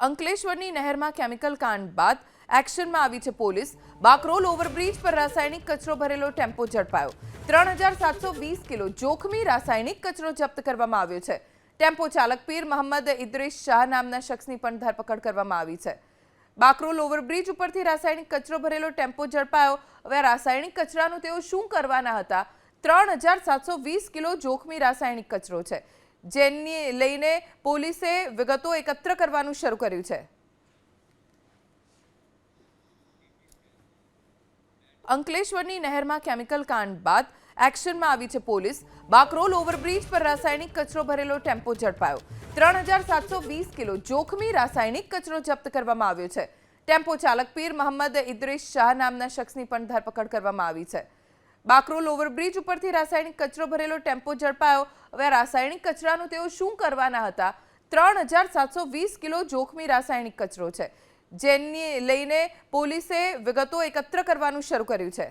અંકલેશ્વરની નહેરમાં chemical કાંડ બાદ એક્શનમાં આવી છે પોલીસ। બાકરોલ ઓવરબ્રિજ પર રાસાયણિક કચરો ભરેલો ટેમ્પો ઝડપાયો। 3720 કિલો જોખમી રાસાયણિક કચરો જપ્ત કરવામાં આવ્યો છે। ટેમ્પો ચાલક પીર મોહમ્મદ ઇદ્રીસ શાહ નામના શખ્સની પણ ધરપકડ કરવામાં આવી છે। બાકરોલ ઓવરબ્રિજ ઉપરથી રાસાયણિક કચરો ભરેલો ટેમ્પો ઝડપાયો। હવે રાસાયણિક કચરાનું તેઓ શું કરવાના હતા? 3720 કિલો જોખમી રાસાયણિક કચરો છે, જેને લઈને પોલીસે વિગતો એકત્ર કરવાનું શરૂ કર્યું છે। અંકલેશ્વરની નહેરમાં કેમિકલ કાંડ બાદ એક્શનમાં આવી છે પોલીસ। બાકરોલ ઓવરબ્રિજ પર રાસાયણિક કચરો ભરેલો ટેમ્પો ઝડપાયો। 3720 કિલો જોખમી રાસાયણિક કચરો જપ્ત કરવામાં આવ્યો છે। ટેમ્પો ચાલક પીર મોહમ્મદ ઇદ્રીસ શાહ નામના શખ્સની પણ ધરપકડ કરવામાં આવી છે। બાકરોલ ઓવરબ્રિજ ઉપરથી રાસાયણિક કચરો ભરેલો ટેમ્પો ઝડપાયો। હવે રાસાયણિક કચરાનું તેઓ શું કરવાના હતા? 3720 કિલો જોખમી રાસાયણિક કચરો છે, જેને લઈને પોલીસે વિગતો એકત્ર કરવાનું શરૂ કર્યું છે।